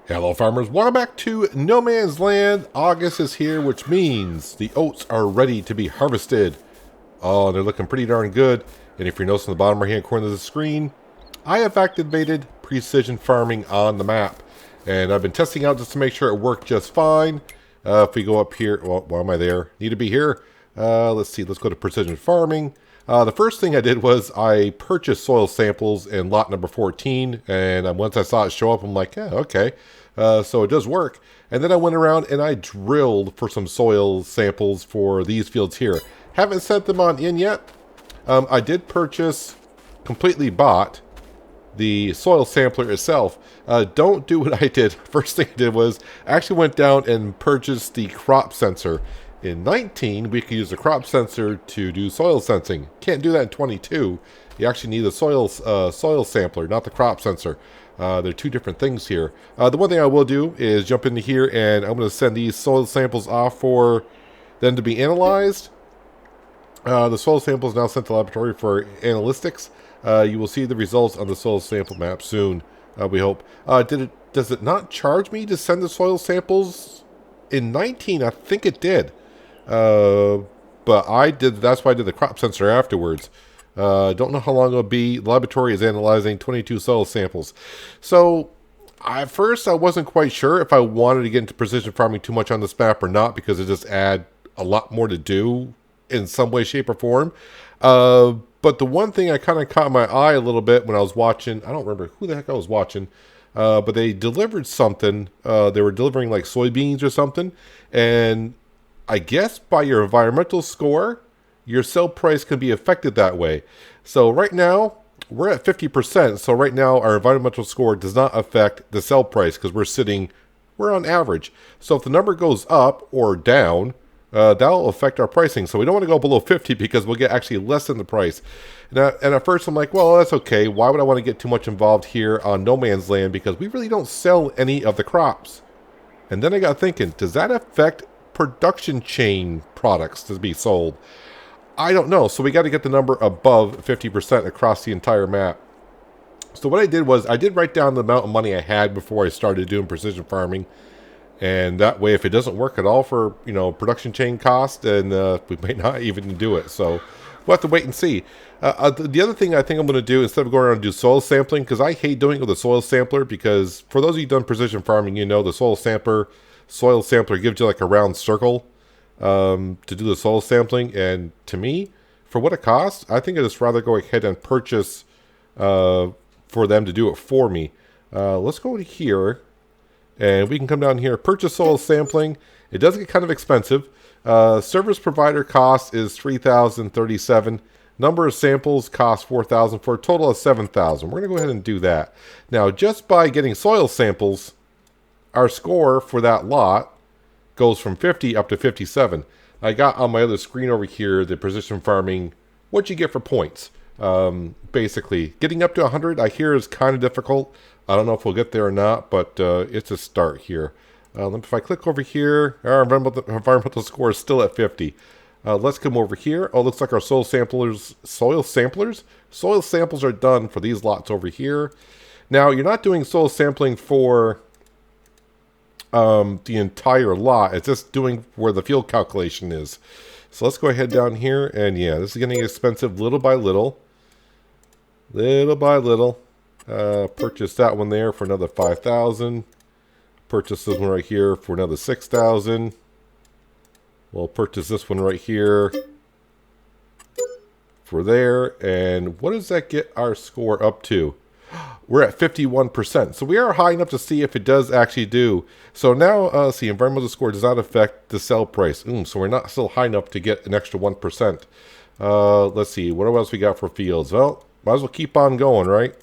Hello farmers, welcome back to No Man's Land. August is here, which means the oats are ready to be harvested. Oh, they're looking pretty darn good. And if you're noticing the bottom right hand corner of the screen, I have activated precision farming on the map. And I've been testing out just to make sure it worked just fine. If we go up here, well, why am I there? Need to be here. Let's see, let's go to precision farming. The first thing I did was I purchased soil samples in lot number 14, and once I saw it show up, I'm like, yeah, okay. So it does work. And then I went around and I drilled for some soil samples for these fields here. Haven't sent them on in yet. I did purchase, completely bought, the soil sampler itself. Don't do what I did. First thing I did was I actually went down and purchased the crop sensor. In 19, we could use the crop sensor to do soil sensing. Can't do that in 22. You actually need the soil sampler, not the crop sensor. They're two different things here. The one thing I will do is jump into here and I'm going to send these soil samples off for them to be analyzed. The soil sample is now sent to the laboratory for analytics. You will see the results on the soil sample map soon, we hope. Does it not charge me to send the soil samples? In 19, I think it did. But that's why I did the crop sensor afterwards. Don't know how long it'll be. The laboratory is analyzing 22 soil samples. So, at first I wasn't quite sure if I wanted to get into precision farming too much on this map or not, because it just add a lot more to do in some way, shape, or form. But the one thing I kind of caught my eye a little bit when I was watching, I don't remember who the heck I was watching, but they delivered something. They were delivering like soybeans or something, and I guess by your environmental score, your sell price can be affected that way. So right now, we're at 50%. So right now, our environmental score does not affect the sell price because we're on average. So if the number goes up or down, that'll affect our pricing. So we don't want to go below 50 because we'll get actually less than the price. And at first I'm like, well, that's okay. Why would I want to get too much involved here on No Man's Land? Because we really don't sell any of the crops. And then I got thinking, does that affect production chain products to be sold? I don't know. So we got to get the number above 50% across the entire map. So what I did was I did write down the amount of money I had before I started doing precision farming. And that way, if it doesn't work at all for, production chain cost, then we may not even do it. So we'll have to wait and see. The other thing I think I'm going to do, instead of going around and do soil sampling, because I hate doing it with a soil sampler, because for those of you who've done precision farming, the soil sampler gives you like a round circle to do the soil sampling. And to me, for what it costs, I think I'd just rather go ahead and purchase for them to do it for me. Let's go to here. And we can come down here, purchase soil sampling. It does get kind of expensive. Service provider cost is $3,037. Number of samples cost $4,000 for a total of $7,000. We're going to go ahead and do that. Now, just by getting soil samples, our score for that lot goes from 50 up to 57. I got on my other screen over here the precision farming, what you get for points. Basically, getting up to 100, I hear, is kind of difficult. I don't know if we'll get there or not, but it's a start here. If I click over here, our environmental score is still at 50. Let's come over here. Oh, looks like our soil samples are done for these lots over here. Now, you're not doing soil sampling for the entire lot. It's just doing where the field calculation is. So let's go ahead down here, and yeah, this is getting expensive little by little. Little by little. Purchase that one there for another 5,000. Purchase this one right here for another 6,000. We'll purchase this one right here for there. And what does that get our score up to? We're at 51%. So we are high enough to see if it does actually do. So now, see, environmental score does not affect the sell price. So we're not still high enough to get an extra 1%. Let's see, what else we got for fields? Well, might as well keep on going, right?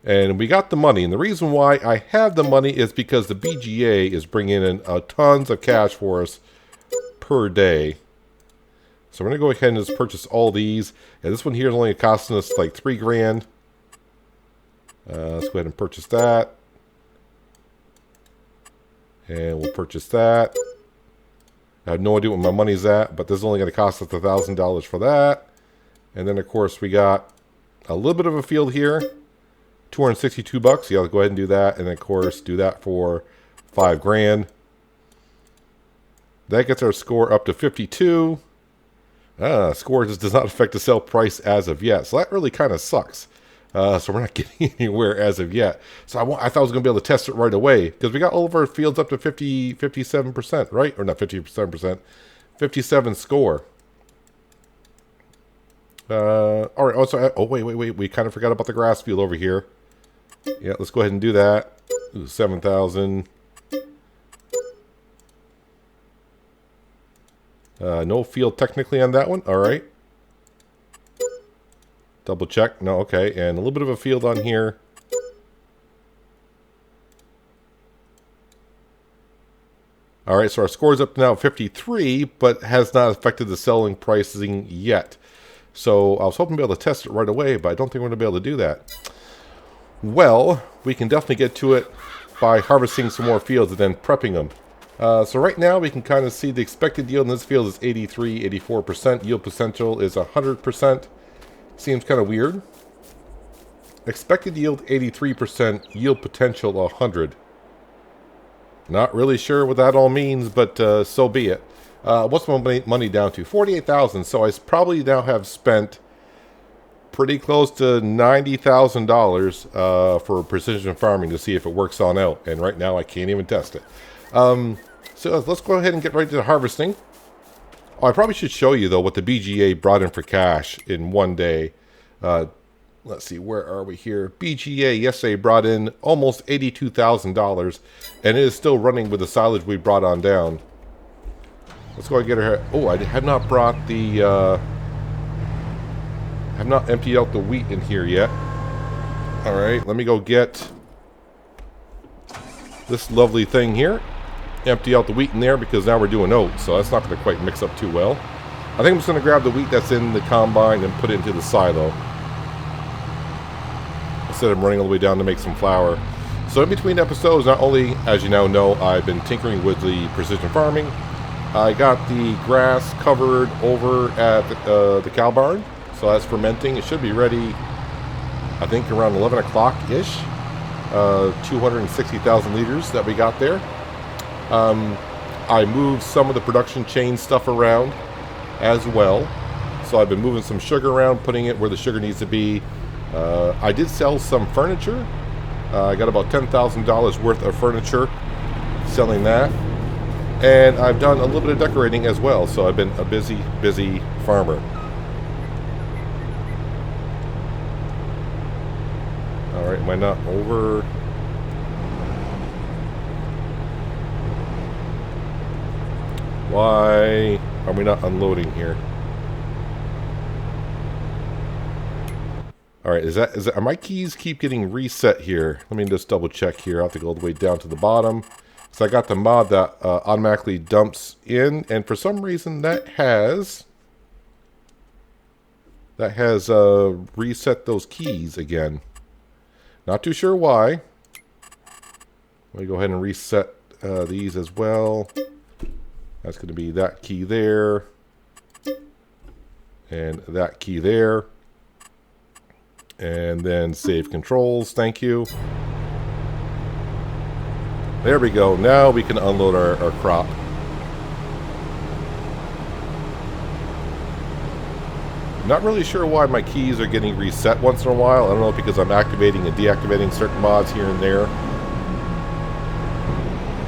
And we got the money. And the reason why I have the money is because the BGA is bringing in tons of cash for us per day. So we're going to go ahead and just purchase all these. And this one here is only costing us like $3 grand. Let's go ahead and purchase that. And we'll purchase that. I have no idea what my money's at, but this is only going to cost us $1,000 for that. And then, of course, we got a little bit of a field here. $262. Yeah, I'll go ahead and do that. And of course, do that for $5,000. That gets our score up to 52. Score just does not affect the sale price as of yet. So that really kind of sucks. So we're not getting anywhere as of yet. So I thought I was going to be able to test it right away. Because we got all of our fields up to 57%, right? Or not 57%. 57 score. All right. Wait. We kind of forgot about the grass field over here. Yeah, let's go ahead and do that. Ooh, 7,000. No field technically on that one. All right. Double check. No, okay. And a little bit of a field on here. All right, so our score is up to now 53, but has not affected the selling pricing yet. So I was hoping to be able to test it right away, but I don't think we're going to be able to do that. Well, we can definitely get to it by harvesting some more fields and then prepping them. So right now we can kind of see the expected yield in this field is 83, 84%. Yield potential is 100%. Seems kind of weird. Expected yield 83%, yield potential 100. Not really sure what that all means, but so be it. What's my money down to? 48,000. So I probably now have spent pretty close to $90,000 for precision farming to see if it works on out. And right now I can't even test it. So let's go ahead and get right to the harvesting. Oh, I probably should show you, though, what the BGA brought in for cash in one day. Let's see, where are we here? BGA yesterday brought in almost $82,000, and it is still running with the silage we brought on down. Let's go and get her. Oh, I have not brought the... have not emptied out the wheat in here yet. All right, let me go get this lovely thing here. Empty out the wheat in there because now we're doing oats, so that's not going to quite mix up too well. I think I'm just going to grab the wheat that's in the combine and put it into the silo instead of running all the way down to make some flour. So in between episodes, not only, as you now know, I've been tinkering with the precision farming. I got the grass covered over at the cow barn, so that's fermenting. It should be ready, I think, around 11 o'clock-ish. 260,000 liters that we got there. I moved some of the production chain stuff around as well. So I've been moving some sugar around, putting it where the sugar needs to be. I did sell some furniture. I got about $10,000 worth of furniture selling that. And I've done a little bit of decorating as well. So I've been a busy farmer. All right, am I not over? Why are we not unloading here? All right, are my keys keep getting reset here? Let me just double check here. I have to go all the way down to the bottom. So I got the mod that automatically dumps in, and for some reason that has reset those keys again. Not too sure why. Let me go ahead and reset these as well. That's going to be that key there. And that key there. And then save controls. Thank you. There we go. Now we can unload our crop. Not really sure why my keys are getting reset once in a while. I don't know, because I'm activating and deactivating certain mods here and there.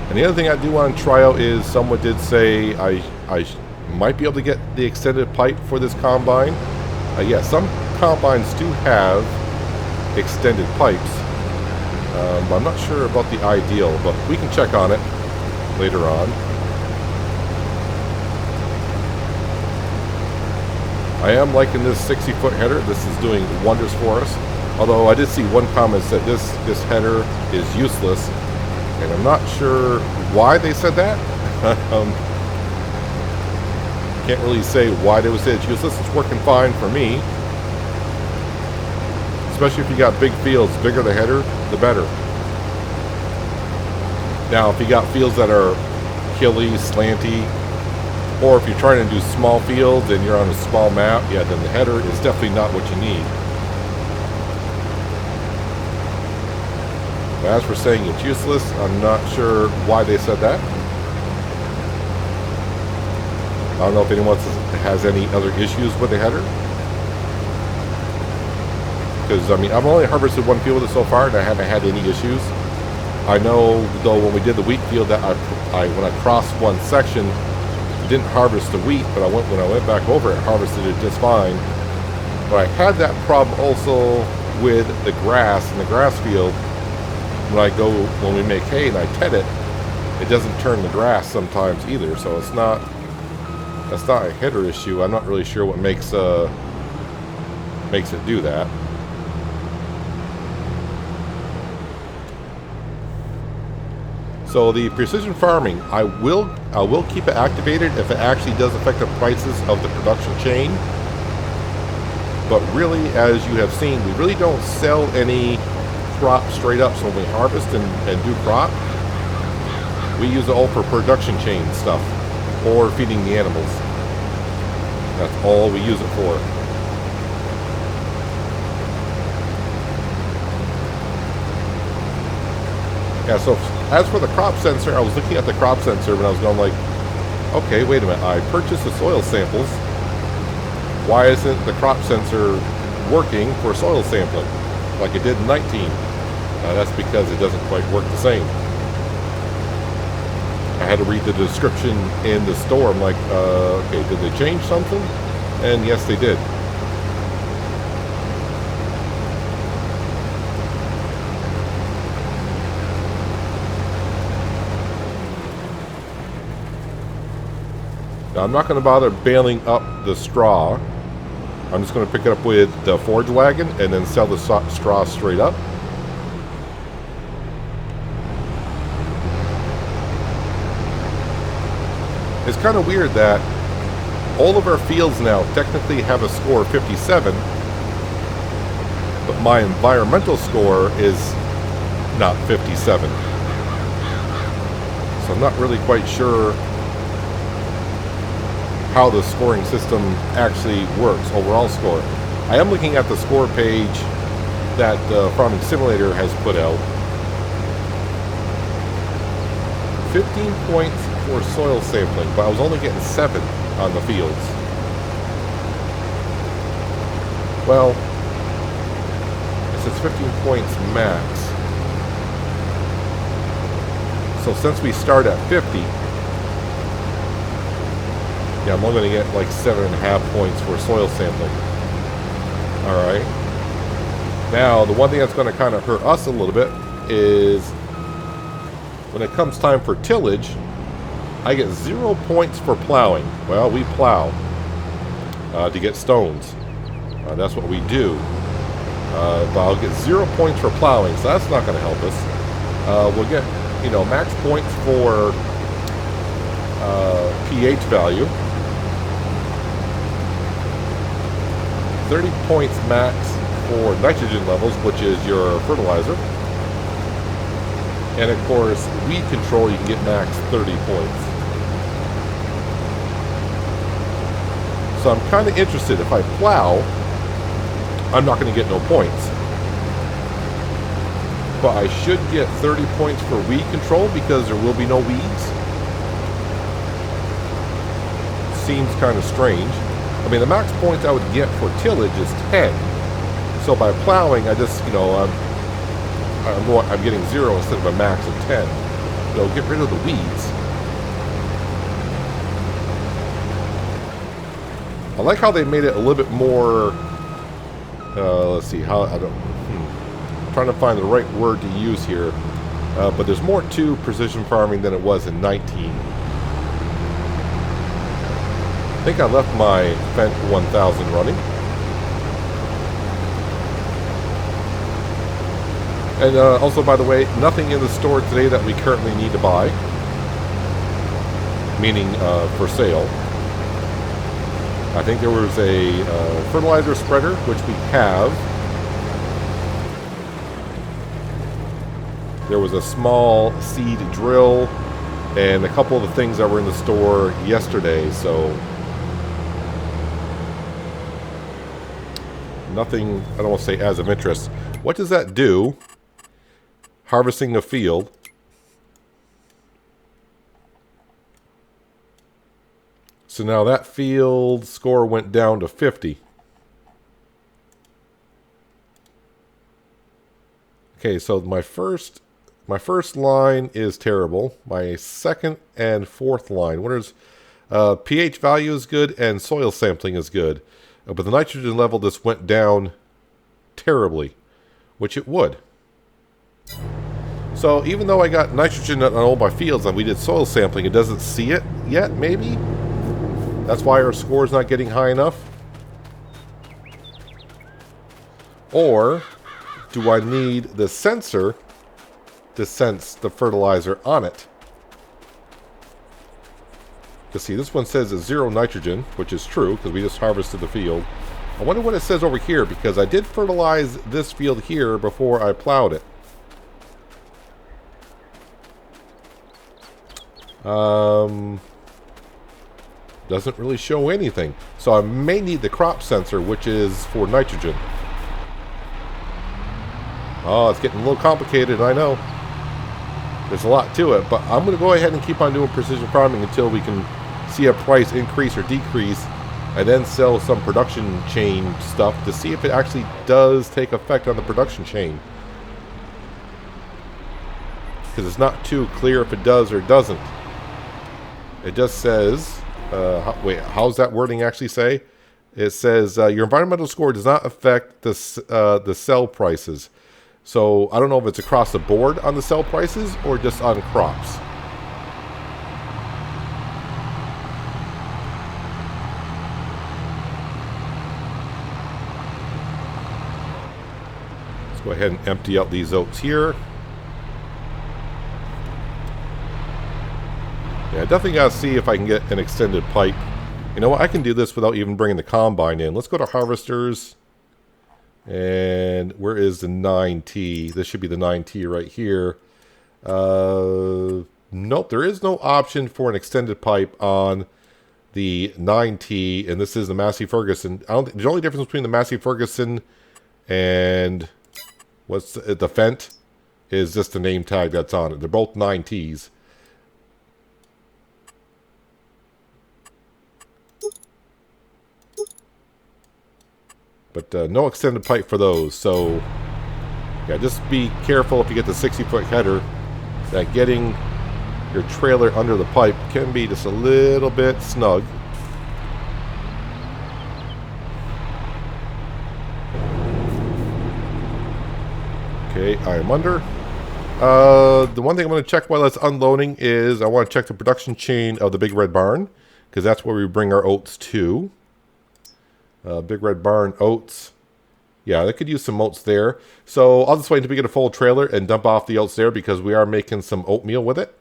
And the other thing I do want to try out is someone did say I might be able to get the extended pipe for this combine. Yeah, some combines do have extended pipes. But I'm not sure about the ideal, but we can check on it later on. I am liking this 60-foot header. This is doing wonders for us. Although I did see one comment said this header is useless. And I'm not sure why they said that. Can't really say why they would say it's useless. It's working fine for me. Especially if you got big fields. The bigger the header, the better. Now, if you got fields that are hilly, slanty, or if you're trying to do small fields and you're on a small map, yeah, then the header is definitely not what you need. As for saying it's useless, I'm not sure why they said that. I don't know if anyone has any other issues with the header. Because, I mean, I've only harvested one field with it so far, and I haven't had any issues. I know, though, when we did the wheat field, that when I crossed one section, it didn't harvest the wheat, but when I went back over it, harvested it just fine. But I had that problem also with the grass in the grass field. When we make hay and I ted it, it doesn't turn the grass sometimes either. So that's not a header issue. I'm not really sure what makes it do that. So the precision farming, I will keep it activated if it actually does affect the prices of the production chain. But really, as you have seen, we really don't sell any crop straight up. So when we harvest and do crop, we use it all for production chain stuff or feeding the animals. That's all we use it for. Yeah, so as for the crop sensor, I was looking at the crop sensor when I was going like, okay, wait a minute, I purchased the soil samples. Why isn't the crop sensor working for soil sampling like it did in 19? That's because it doesn't quite work the same. I had to read the description in the store. I'm like, okay, did they change something? And yes, they did. Now, I'm not going to bother baling up the straw. I'm just going to pick it up with the forage wagon and then sell the straw straight up. It's kind of weird that all of our fields now technically have a score of 57, but my environmental score is not 57. So I'm not really quite sure how the scoring system actually works, overall score. I am looking at the score page that Farming Simulator has put out. 15 points for soil sampling, but I was only getting 7 on the fields. Well, it says 15 points max. So since we start at 50, yeah, I'm only going to get like 7.5 points for soil sampling. Alright. Now, the one thing that's going to kind of hurt us a little bit is when it comes time for tillage, I get 0 points for plowing. Well, we plow to get stones. That's what we do. But I'll get 0 points for plowing, so that's not going to help us. We'll get, max points for pH value. 30 points max for nitrogen levels, which is your fertilizer. And of course, weed control, you can get max 30 points. So I'm kind of interested. If I plow, I'm not going to get no points. But I should get 30 points for weed control because there will be no weeds. Seems kind of strange. I mean, the max points I would get for tillage is 10. So by plowing, I just, I'm getting 0 instead of a max of 10. Get rid of the weeds. I like how they made it a little bit more, let's see, I'm trying to find the right word to use here. But there's more to precision farming than it was in 19. I think I left my Fendt 1000 running. And also, by the way, nothing in the store today that we currently need to buy. Meaning for sale. I think there was a fertilizer spreader, which we have. There was a small seed drill and a couple of the things that were in the store yesterday, so nothing, I don't want to say as of interest. What does that do? harvesting a field. So now that field score went down to 50. Okay, so my first line is terrible. My second and fourth line, what is pH value is good and soil sampling is good, but the nitrogen level just went down terribly, which it would. So even though I got nitrogen on all my fields and we did soil sampling, it doesn't see it yet. Maybe that's why our score is not getting high enough. Or do I need the sensor to sense the fertilizer on it? Because see, this one says it's 0 nitrogen, which is true because we just harvested the field. I wonder what it says over here because I did fertilize this field here before I plowed it. Doesn't really show anything. So I may need the crop sensor, which is for nitrogen. Oh, it's getting a little complicated, I know. There's a lot to it, but I'm going to go ahead and keep on doing precision farming until we can see a price increase or decrease, and then sell some production chain stuff to see if it actually does take effect on the production chain. Because it's not too clear if it does or doesn't. It just says, wait, how's that wording actually say? It says, your environmental score does not affect the sell prices. So I don't know if it's across the board on the sell prices or just on crops. Let's go ahead and empty out these oats here. Yeah, I definitely got to see if I can get an extended pipe. You know what? I can do this without even bringing the combine in. Let's go to harvesters. And where is the 9T? This should be the 9T right here. Nope, there is no option for an extended pipe on the 9T, and this is the Massey Ferguson. The only difference between the Massey Ferguson and what's the Fendt is just the name tag that's on it. They're both 9Ts. But no extended pipe for those. So, yeah, just be careful if you get the 60-foot header that getting your trailer under the pipe can be just a little bit snug. Okay, I am under. The one thing I'm going to check while it's unloading is I want to check the production chain of the Big Red Barn, because that's where we bring our oats to. Big Red Barn oats. Yeah, they could use some oats there. So I'll just wait until we get a full trailer and dump off the oats there because we are making some oatmeal with it.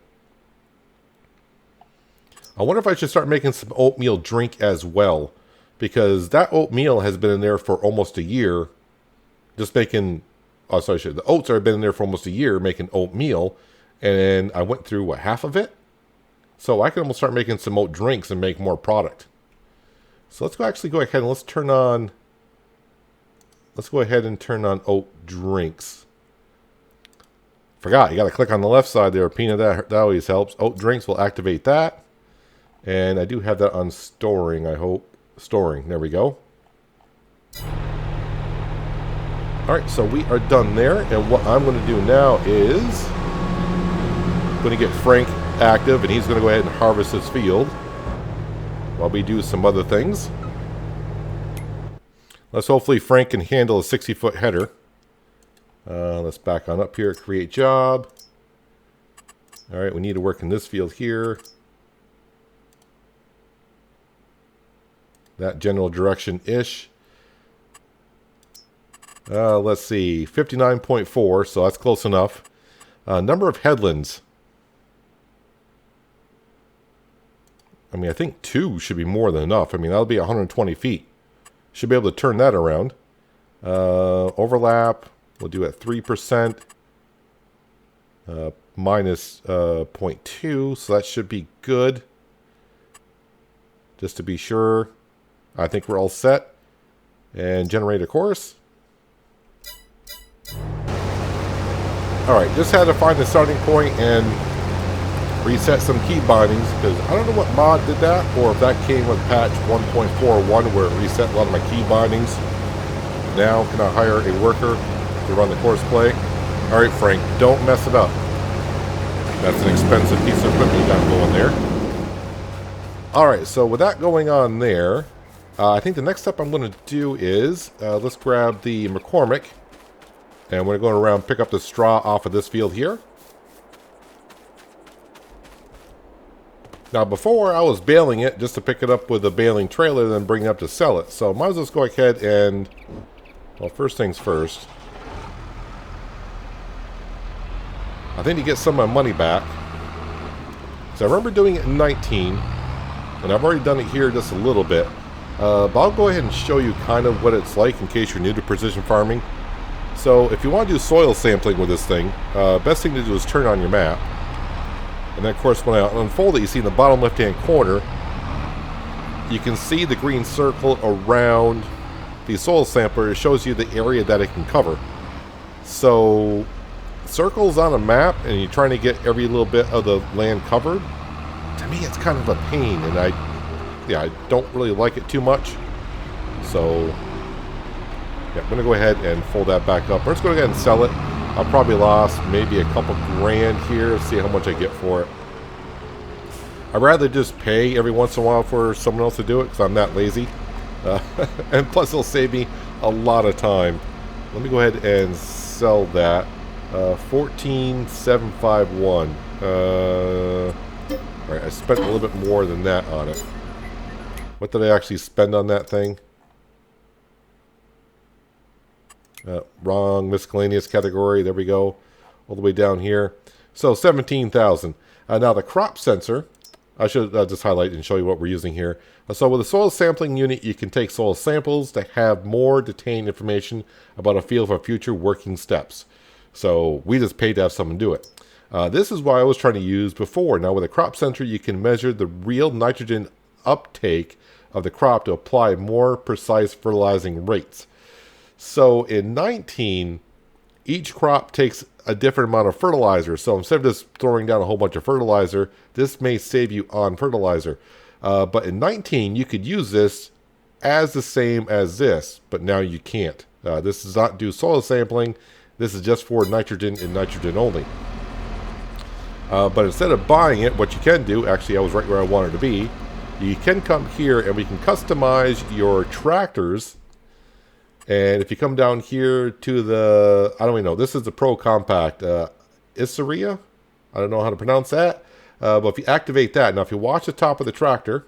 I wonder if I should start making some oatmeal drink as well, because that oatmeal has been in there for almost a year. Just making, oh sorry, the oats have been in there for almost a year making oatmeal, and I went through what, half of it? So I can almost start making some oat drinks and make more product. So let's actually go ahead and let's go ahead and turn on oat drinks. Forgot, you got to click on the left side there, Pina, that always helps. Oat drinks will activate that. And I do have that on storing, I hope. Storing, there we go. Alright, so we are done there. And what I'm going to do now is I'm going to get Frank active, and he's going to go ahead and harvest his field while we do some other things. Let's hopefully Frank can handle a 60-foot header. Let's back on up here, create job. Alright, we need to work in this field here. That general direction-ish. Let's see, 59.4, so that's close enough. Number of headlands. I mean, I think 2 should be more than enough. I mean, that'll be 120 feet. Should be able to turn that around. Overlap, we'll do at 3%. Minus 0.2, so that should be good. Just to be sure. I think we're all set. And generate a course. Alright, just had to find the starting point and reset some key bindings, because I don't know what mod did that, or if that came with patch 1.41 where it reset a lot of my key bindings. Now, can I hire a worker to run the course play? Alright, Frank, don't mess it up. That's an expensive piece of equipment you got going there. Alright, so with that going on there, I think the next step I'm going to do is, let's grab the McCormick, and we're going to go around and pick up the straw off of this field here. Now, before I was baling it just to pick it up with a baling trailer, then bring it up to sell it. So might as well just go ahead and, well, first things first. I think to get some of my money back. So I remember doing it in 19, and I've already done it here just a little bit. But I'll go ahead and show you kind of what it's like in case you're new to precision farming. So if you want to do soil sampling with this thing, best thing to do is turn on your map. And then, of course, when I unfold it, you see in the bottom left-hand corner, you can see the green circle around the soil sampler. It shows you the area that it can cover. So, circles on a map, and you're trying to get every little bit of the land covered. To me, it's kind of a pain, and I don't really like it too much. So, yeah, I'm going to go ahead and fold that back up. We're just going to go ahead and sell it. I probably lost maybe a couple grand here. See how much I get for it. I'd rather just pay every once in a while for someone else to do it, because I'm that lazy. And plus it'll save me a lot of time. Let me go ahead and sell that. 14,751. Alright, I spent a little bit more than that on it. What did I actually spend on that thing? Wrong miscellaneous category. There we go. All the way down here. So 17,000. Now the crop sensor, I should just highlight and show you what we're using here. So with a soil sampling unit, you can take soil samples to have more detailed information about a field for future working steps. So we just paid to have someone do it. This is what I was trying to use before. Now with a crop sensor, you can measure the real nitrogen uptake of the crop to apply more precise fertilizing rates. So in 19, each crop takes a different amount of fertilizer. So instead of just throwing down a whole bunch of fertilizer, this may save you on fertilizer. But in 19, you could use this as the same as this, but now you can't. This does not do soil sampling. This is just for nitrogen and nitrogen only. But instead of buying it, what you can do, actually I was right where I wanted to be, you can come here and we can customize your tractors. And if you come down here to the, I don't even know, this is the Pro Compact Isseria. I don't know how to pronounce that. But if you activate that, now if you watch the top of the tractor,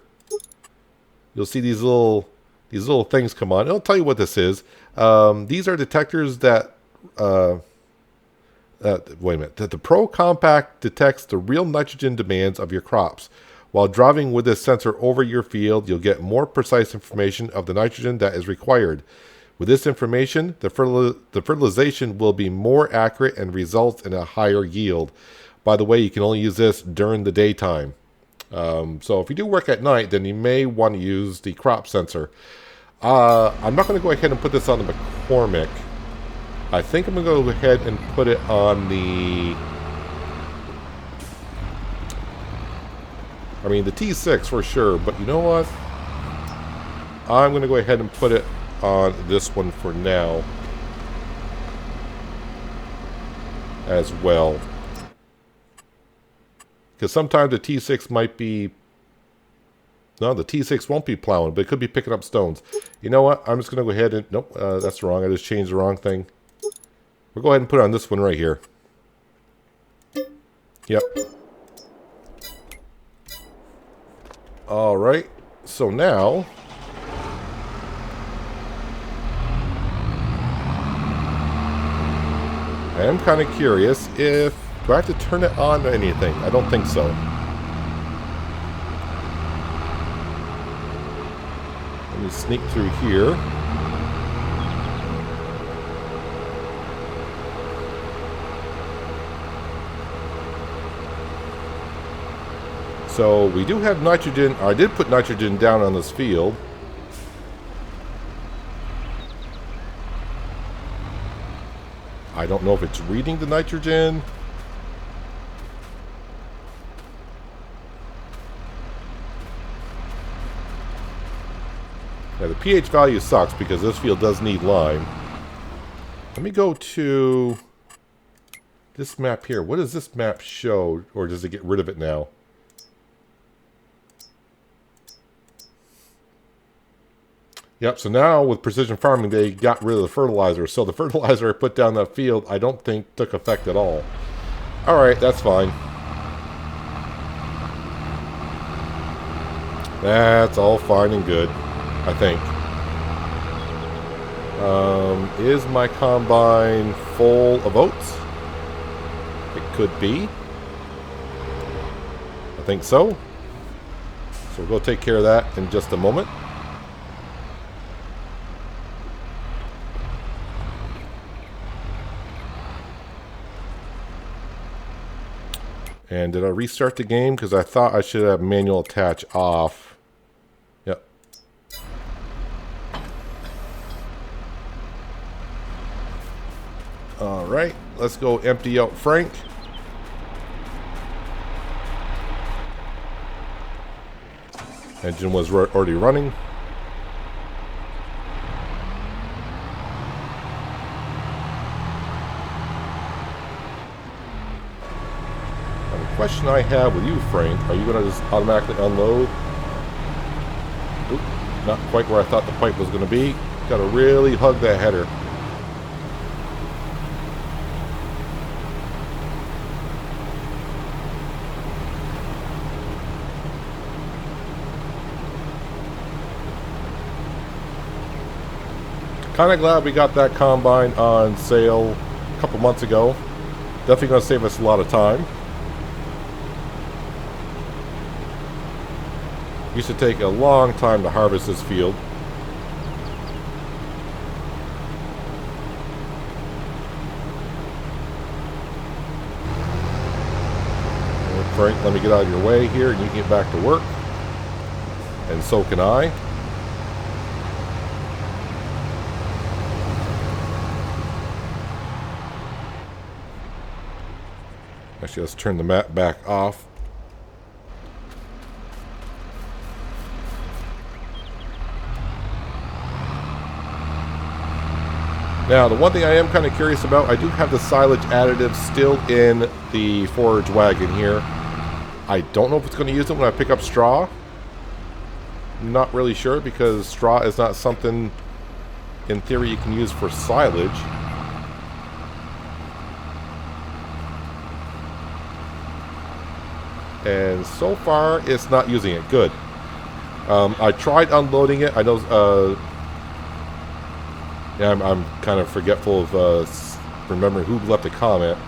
you'll see these little things come on. It'll tell you what this is. These are detectors that, wait a minute, that the Pro Compact detects the real nitrogen demands of your crops. While driving with this sensor over your field, you'll get more precise information of the nitrogen that is required. With this information, the fertilization will be more accurate and results in a higher yield. By the way, you can only use this during the daytime. So if you do work at night, then you may want to use the crop sensor. I'm not going to go ahead and put this on the McCormick. I think I'm going to go ahead and put it on the... I mean, the T6 for sure, but you know what? I'm going to go ahead and put it on this one for now as well, because sometimes the T6 might be, no, the T6 won't be plowing, but it could be picking up stones. You know what, I'm just gonna go ahead and, nope, that's wrong, I just changed the wrong thing. We'll go ahead and put it on this one right here. Yep. Alright, so now I am kind of curious if... Do I have to turn it on or anything? I don't think so. Let me sneak through here. So we do have nitrogen. I did put nitrogen down on this field. I don't know if it's reading the nitrogen. Yeah, the pH value sucks because this field does need lime. Let me go to this map here. What does this map show, or does it get rid of it now? Yep, so now with precision farming, they got rid of the fertilizer. So the fertilizer I put down that field, I don't think took effect at all. Alright, that's fine. That's all fine and good, I think. Is my combine full of oats? It could be. I think so. So we'll go take care of that in just a moment. And did I restart the game? Because I thought I should have manual attach off. Yep. Alright, let's go empty out Frank. Engine was already running. The question I have with you, Frank, are you going to just automatically unload? Oop, not quite where I thought the pipe was going to be. Got to really hug that header. Kind of glad we got that combine on sale a couple months ago. Definitely going to save us a lot of time. Used to take a long time to harvest this field. And Frank, let me get out of your way here and you can get back to work. And so can I. Actually, let's turn the map back off. Now, the one thing I am kind of curious about, I do have the silage additive still in the forage wagon here. I don't know if it's going to use it when I pick up straw. I'm not really sure because straw is not something, in theory, you can use for silage. And so far, it's not using it. Good. I tried unloading it. I know... yeah, I'm kind of forgetful of remembering who left a comment.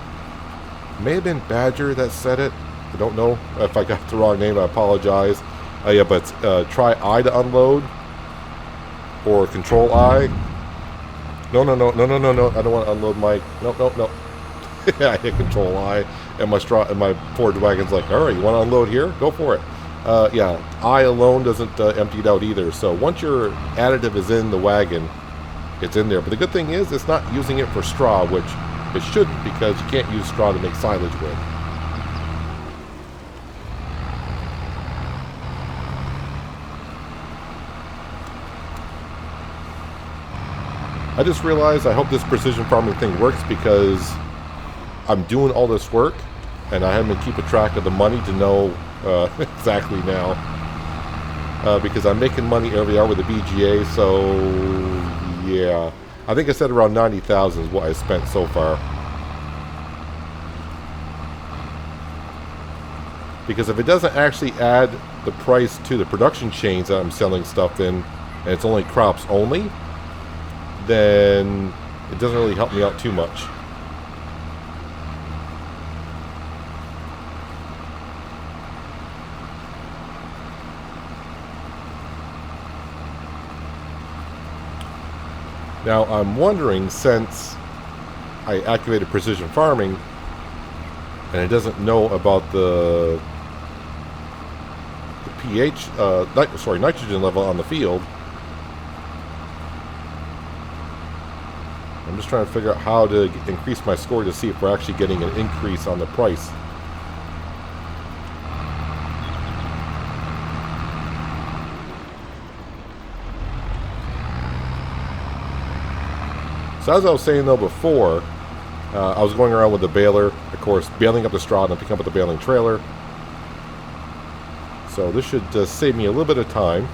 May have been Badger that said it. I don't know if I got the wrong name. I apologize. Yeah, but try I to unload or Control I. No. I don't want to unload my. No. I hit Control I, and my forage wagon's like, all right, you want to unload here? Go for it. Yeah, I alone doesn't empty it out either. So once your additive is in the wagon, it's in there. But the good thing is it's not using it for straw, which it shouldn't, because you can't use straw to make silage with. I just realized I hope this precision farming thing works because I'm doing all this work and I haven't been keeping track of the money to know exactly now. Because I'm making money every hour with the BGA, so yeah. I think I said around 90,000 is what I spent so far. Because if it doesn't actually add the price to the production chains that I'm selling stuff in, and it's only crops only, then it doesn't really help me out too much. Now I'm wondering, since I activated precision farming and it doesn't know about the pH, nitrogen level on the field, I'm just trying to figure out how to increase my score to see if we're actually getting an increase on the price. So as I was saying though before, I was going around with the baler, of course, baling up the straw and then picking up with the baling trailer. So this should save me a little bit of time.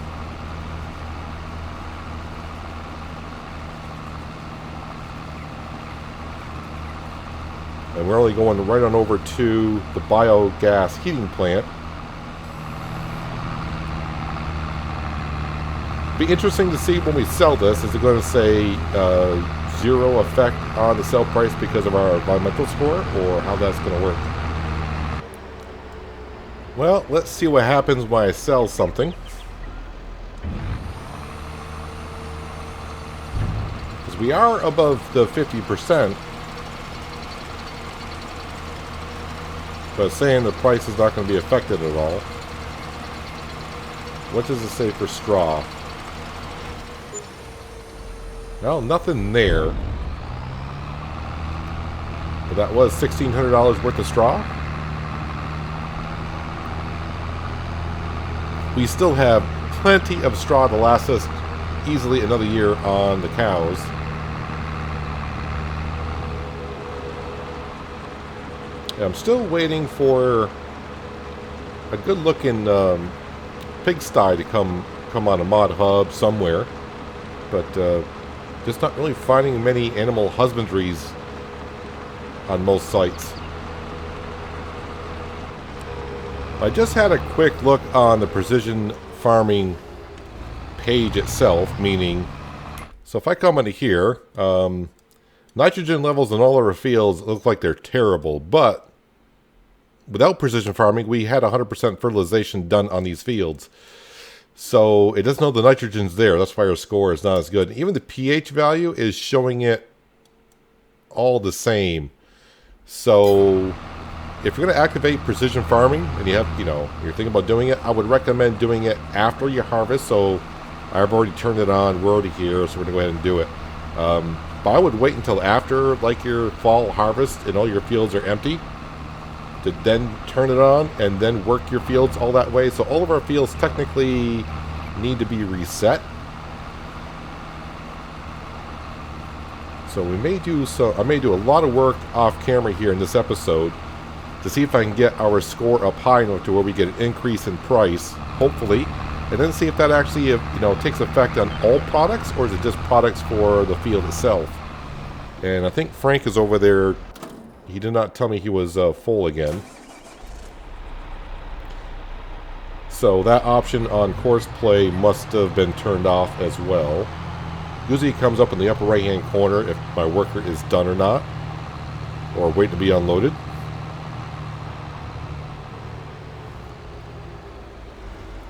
And we're only going right on over to the biogas heating plant. Be interesting to see when we sell this. Is it going to say 0 effect on the sale price because of our environmental score, or how that's going to work? Well, let's see what happens when I sell something. Because we are above the 50%. But it's saying the price is not going to be affected at all. What does it say for straw? Well, nothing there. But that was $1,600 worth of straw. We still have plenty of straw to last us easily another year on the cows. I'm still waiting for a good-looking pigsty to come on a mod hub somewhere, but just not really finding many animal husbandries on most sites. I just had a quick look on the precision farming page itself, meaning, so if I come into here, nitrogen levels in all of our fields look like they're terrible, but without precision farming, we had 100% fertilization done on these fields. So it doesn't know the nitrogen's there. That's why our score is not as good. Even the pH value is showing it all the same. So if you're going to activate precision farming and you have, you're thinking about doing it, I would recommend doing it after you harvest. So I've already turned it on. We're already here, so we're going to go ahead and do it. But I would wait until after, like, your fall harvest and all your fields are empty, to then turn it on and then work your fields all that way. So all of our fields technically need to be reset. So I may do a lot of work off camera here in this episode to see if I can get our score up high enough to where we get an increase in price, hopefully, and then see if that actually takes effect on all products, or is it just products for the field itself. And I think Frank is over there. He did not tell me he was full again. So that option on course play must have been turned off as well. Usually it comes up in the upper right hand corner if my worker is done or not, or waiting to be unloaded.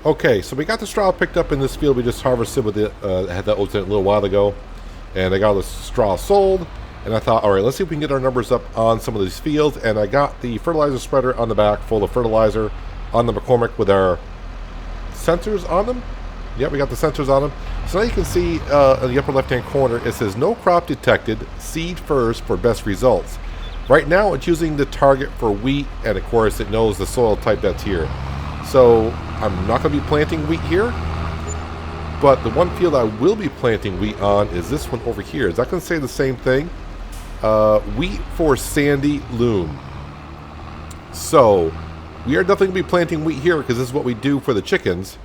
Okay, so we got the straw picked up in this field we just harvested with had that oats in it a little while ago, and I got the straw sold. And I thought, all right, let's see if we can get our numbers up on some of these fields. And I got the fertilizer spreader on the back full of fertilizer on the McCormick with our sensors on them. Yep, we got the sensors on them. So now you can see in the upper left-hand corner, it says no crop detected, seed first for best results. Right now, it's using the target for wheat, and of course, it knows the soil type that's here. So I'm not going to be planting wheat here. But the one field I will be planting wheat on is this one over here. Is that going to say the same thing? Wheat for sandy loam. So we are definitely going to be planting wheat here because this is what we do for the chickens.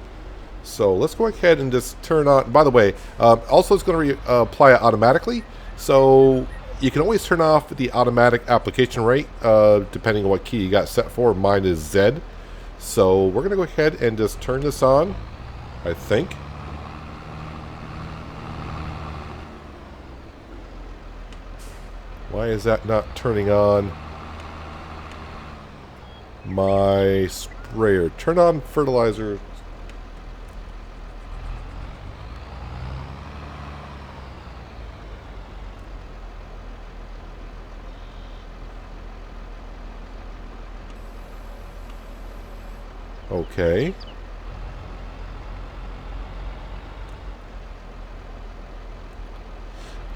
So let's go ahead and just turn on. By the way, also it's going to apply it automatically. So you can always turn off the automatic application rate depending on what key you got set for. Mine is Z. So we're going to go ahead and just turn this on, I think. Why is that not turning on my sprayer? Turn on fertilizer. Okay.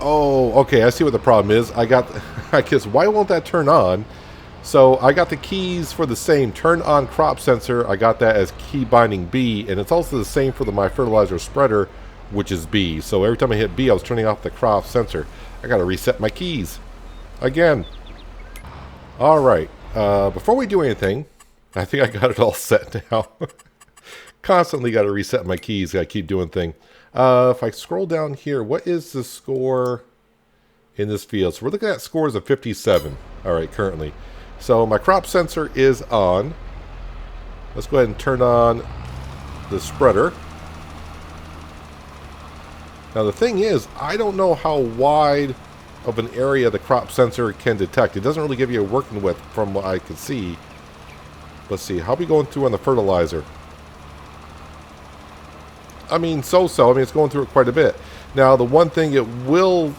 Oh, okay, I see what the problem is. I guess, why won't that turn on? So I got the keys for the same turn on crop sensor. I got that as key binding B, and it's also the same for my fertilizer spreader, which is B. So every time I hit B, I was turning off the crop sensor. I got to reset my keys again. All right. Before we do anything, I think I got it all set now. Constantly got to reset my keys. Got to keep doing things. If I scroll down here, what is the score in this field? So we're looking at scores of 57. All right, currently. So my crop sensor is on. Let's go ahead and turn on the spreader. Now the thing is, I don't know how wide of an area the crop sensor can detect. It doesn't really give you a working width from what I can see. Let's see, how are we going through on the fertilizer? I mean, so-so. I mean, it's going through it quite a bit. Now, the one thing it will,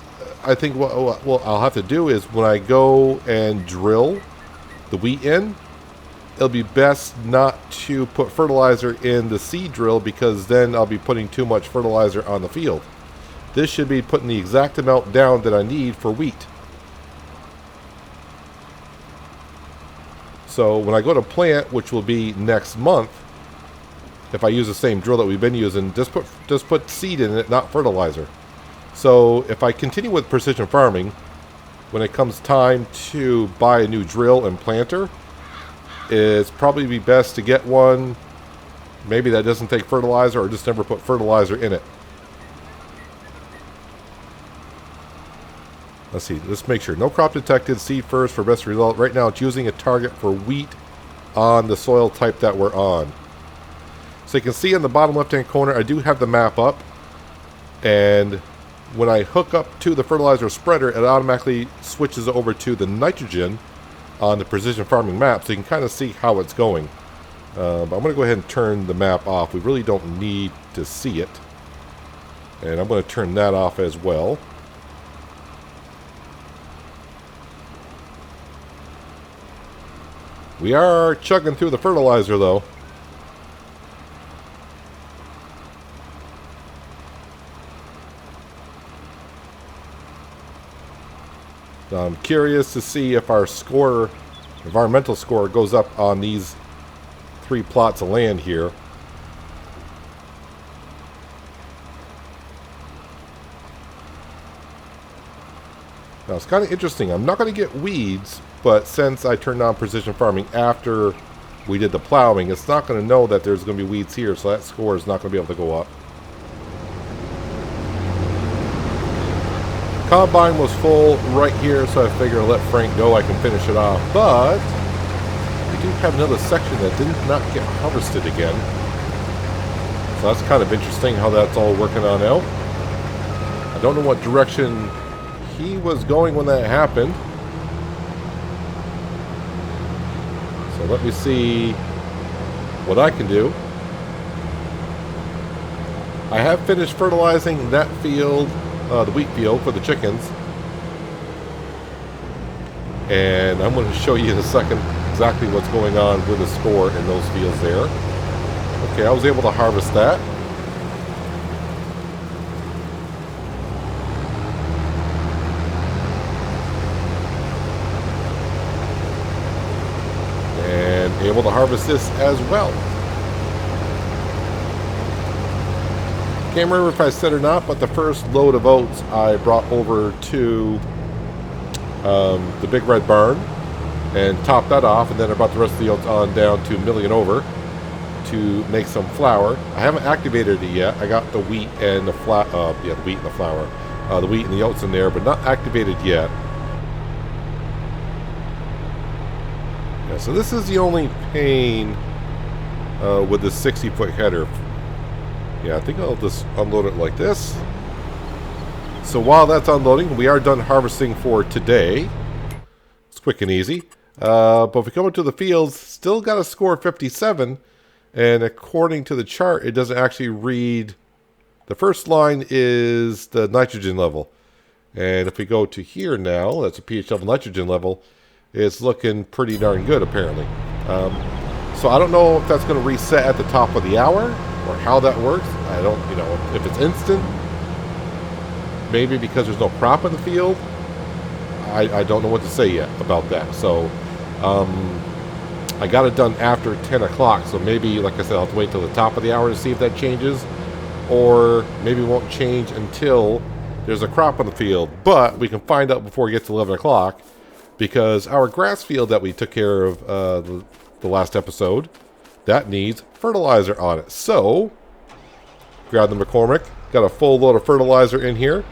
I think, what I'll have to do is when I go and drill the wheat in, it'll be best not to put fertilizer in the seed drill because then I'll be putting too much fertilizer on the field. This should be putting the exact amount down that I need for wheat. So when I go to plant, which will be next month, if I use the same drill that we've been using, just put seed in it, not fertilizer. So if I continue with precision farming, when it comes time to buy a new drill and planter, it's probably be best to get one maybe that doesn't take fertilizer, or just never put fertilizer in it. Let's see, let's make sure. No crop detected, seed first for best result. Right now it's using a target for wheat on the soil type that we're on. So you can see in the bottom left hand corner, I do have the map up, and when I hook up to the fertilizer spreader, it automatically switches over to the nitrogen on the precision farming map, so you can kind of see how it's going. But I'm going to go ahead and turn the map off. We really don't need to see it, and I'm going to turn that off as well. We are chugging through the fertilizer though. I'm curious to see if our score, environmental score, goes up on these 3 plots of land here. Now it's kind of interesting. I'm not going to get weeds, but since I turned on precision farming after we did the plowing, it's not going to know that there's going to be weeds here, so that score is not going to be able to go up. Combine was full right here, so I figured I'll let Frank go. I can finish it off, but we do have another section that did not get harvested again. So that's kind of interesting how that's all working on out. I don't know what direction he was going when that happened. So let me see what I can do. I have finished fertilizing that field, the wheat field for the chickens, and I'm going to show you in a second exactly what's going on with the score in those fields there. Okay, I was able to harvest that. And able to harvest this as well. Can't remember if I said or not, but the first load of oats I brought over to the big red barn and topped that off, and then I brought the rest of the oats on down to milling over to make some flour. I haven't activated it yet. I got the wheat and the the wheat and the flour, the wheat and the oats in there, but not activated yet. Yeah, so this is the only pain with the 60-foot header. Yeah, I think I'll just unload it like this. So while that's unloading, we are done harvesting for today. It's quick and easy. But if we come into the fields, still got a score of 57. And according to the chart, it doesn't actually read. The first line is the nitrogen level. And if we go to here now, that's a pH level nitrogen level. It's looking pretty darn good, apparently. So I don't know if that's going to reset at the top of the hour, or how that works. I don't, if it's instant, maybe because there's no crop in the field. I don't know what to say yet about that. So I got it done after 10 o'clock. So maybe, like I said, I'll have to wait till the top of the hour to see if that changes. Or maybe it won't change until there's a crop in the field. But we can find out before it gets to 11 o'clock. Because our grass field that we took care of the last episode, that needs fertilizer on it. So, grab the McCormick. Got a full load of fertilizer in here.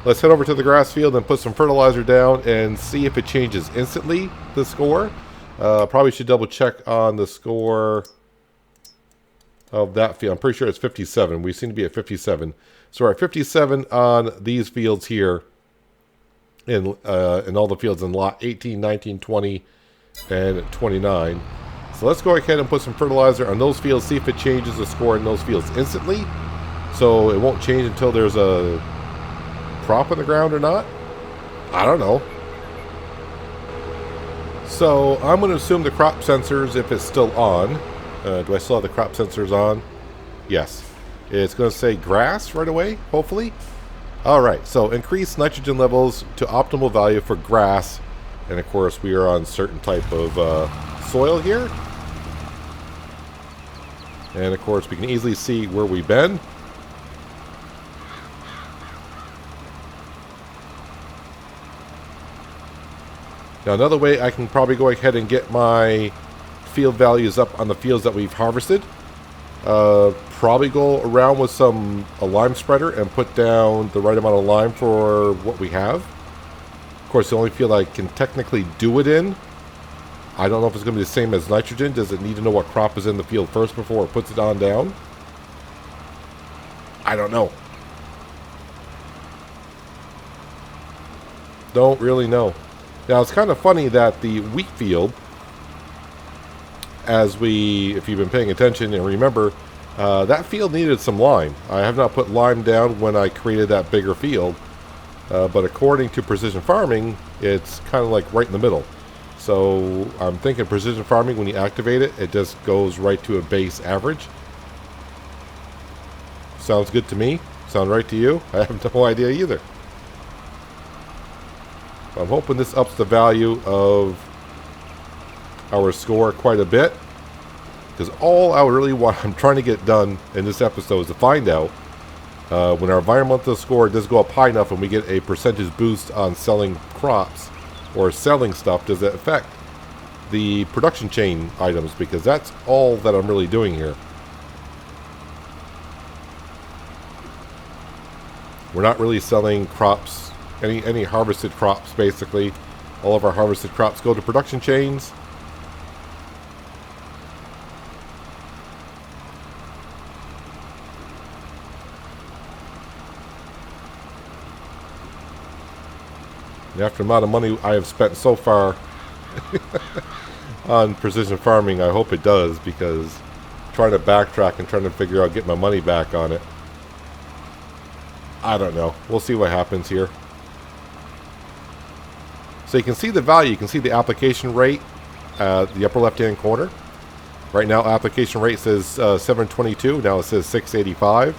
Let's head over to the grass field and put some fertilizer down and see if it changes instantly, the score. Probably should double check on the score of that field. I'm pretty sure it's 57. We seem to be at 57. So we're at 57 on these fields here in all the fields in lot 18, 19, 20, and 29. So let's go ahead and put some fertilizer on those fields, see if it changes the score in those fields instantly. So it won't change until there's a crop in the ground or not. I don't know. So I'm going to assume the crop sensors, if it's still on. Do I still have the crop sensors on? Yes. It's going to say grass right away, hopefully. Alright, so increase nitrogen levels to optimal value for grass. And of course we are on certain type of soil here. And of course we can easily see where we've been. Now another way I can probably go ahead and get my field values up on the fields that we've harvested. Probably go around with a lime spreader and put down the right amount of lime for what we have. Of course, the only field I can technically do it in. I don't know if it's going to be the same as nitrogen. Does it need to know what crop is in the field first before it puts it on down? I don't know. Don't really know. Now, it's kind of funny that the wheat field, if you've been paying attention and remember, that field needed some lime. I have not put lime down when I created that bigger field, but according to precision farming, it's kind of like right in the middle. So I'm thinking precision farming, when you activate it, it just goes right to a base average. Sounds good to me. Sound right to you? I have no idea either. I'm hoping this ups the value of our score quite a bit. Because all I'm trying to get done in this episode is to find out when our environmental score does go up high enough and we get a percentage boost on selling crops or selling stuff, does it affect the production chain items? Because that's all that I'm really doing here. We're not really selling crops. Any harvested crops, basically. All of our harvested crops go to production chains. And after the amount of money I have spent so far on precision farming, I hope it does, because trying to backtrack and trying to figure out get my money back on it, I don't know. We'll see what happens here. So you can see the value, you can see the application rate at the upper left hand corner. Right now application rate says 722, now it says 685,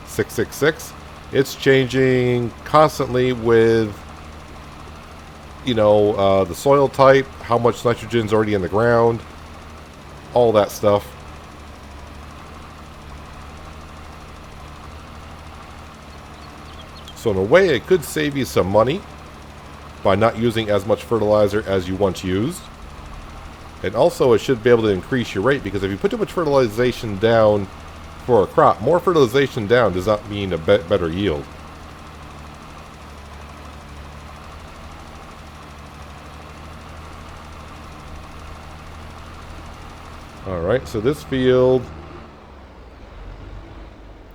666. It's changing constantly with, the soil type, how much nitrogen's already in the ground, all that stuff. So in a way it could save you some money by not using as much fertilizer as you once used. And also it should be able to increase your rate, because if you put too much fertilization down for a crop, more fertilization down does not mean a better yield. Alright, so this field,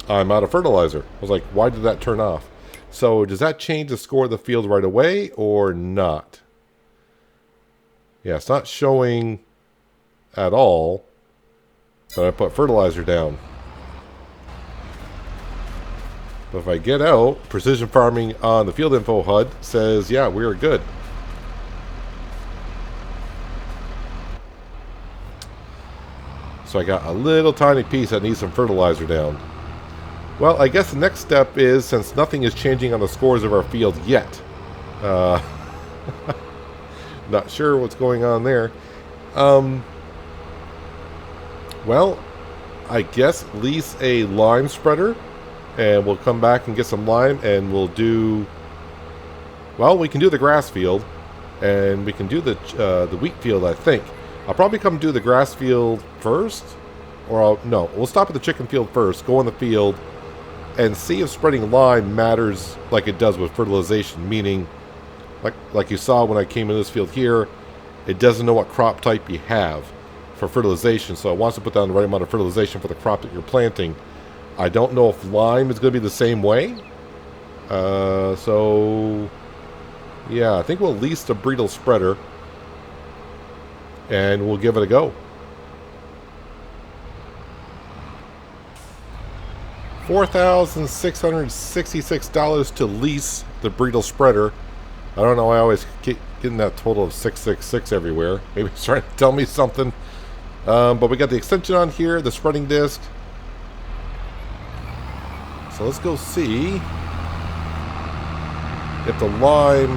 I'm out of fertilizer. I was like, why did that turn off? So does that change the score of the field right away or not? Yeah, it's not showing at all that I put fertilizer down. But if I get out, precision farming on the field info HUD says, yeah, we're good. So I got a little tiny piece that needs some fertilizer down. Well, I guess the next step is, since nothing is changing on the scores of our field yet, uh, not sure what's going on there. Well, I guess lease a lime spreader, and we'll come back and get some lime, and we'll do... Well, we can do the grass field, and we can do the wheat field, I think. I'll probably come do the grass field first, or no, we'll stop at the chicken field first, go in the field, and see if spreading lime matters like it does with fertilization, meaning, like you saw when I came in this field here, it doesn't know what crop type you have for fertilization, so it wants to put down the right amount of fertilization for the crop that you're planting. I don't know if lime is going to be the same way. So yeah, I think we'll lease the Breedle spreader and we'll give it a go. $4,666 to lease the Breedle spreader. I don't know, I always keep getting that total of 666 everywhere. Maybe it's trying to tell me something. But we got the extension on here, the spreading disc. So let's go see if the lime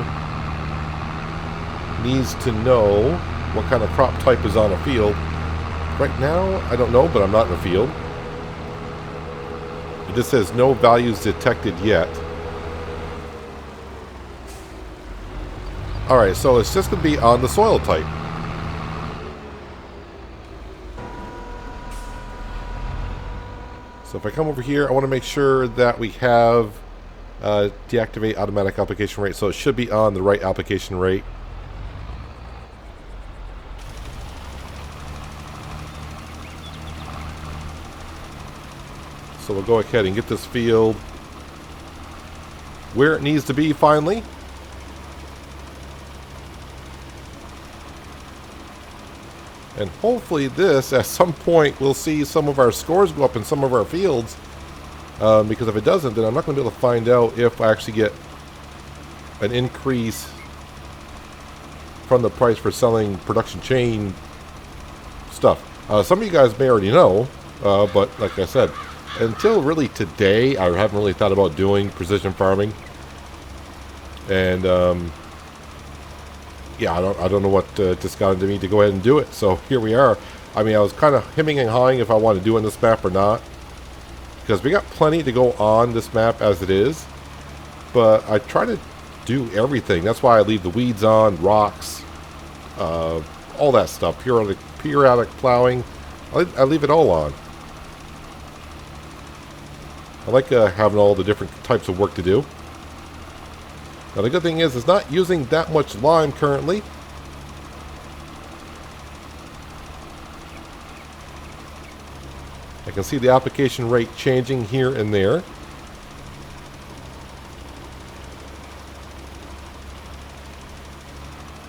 needs to know what kind of crop type is on a field. Right now, I don't know, but I'm not in the field. It just says no values detected yet. Alright, so it's just going to be on the soil type. So if I come over here, I want to make sure that we have deactivate automatic application rate. So it should be on the right application rate. So we'll go ahead and get this field where it needs to be finally. And hopefully this, at some point, we'll see some of our scores go up in some of our fields. Because if it doesn't, then I'm not going to be able to find out if I actually get an increase from the price for selling production chain stuff. Some of you guys may already know, but like I said, until really today, I haven't really thought about doing precision farming. And yeah, I don't know what just got into me to go ahead and do it. So here we are. I mean, I was kind of hemming and hawing if I want to do on this map or not, because we got plenty to go on this map as it is. But I try to do everything. That's why I leave the weeds on, rocks, all that stuff. Periodic plowing. I leave it all on. I like having all the different types of work to do. Now the good thing is, it's not using that much lime currently. I can see the application rate changing here and there.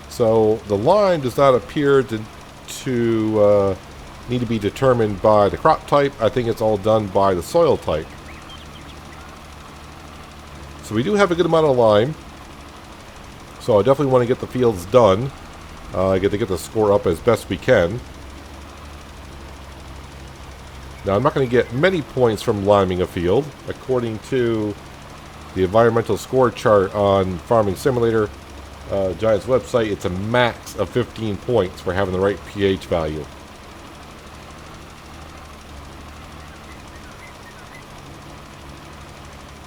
So the lime does not appear to need to be determined by the crop type. I think it's all done by the soil type. So we do have a good amount of lime. So I definitely want to get the fields done. Get the score up as best we can. Now I'm not going to get many points from liming a field. According to the environmental score chart on Farming Simulator Giant's website, it's a max of 15 points for having the right pH value.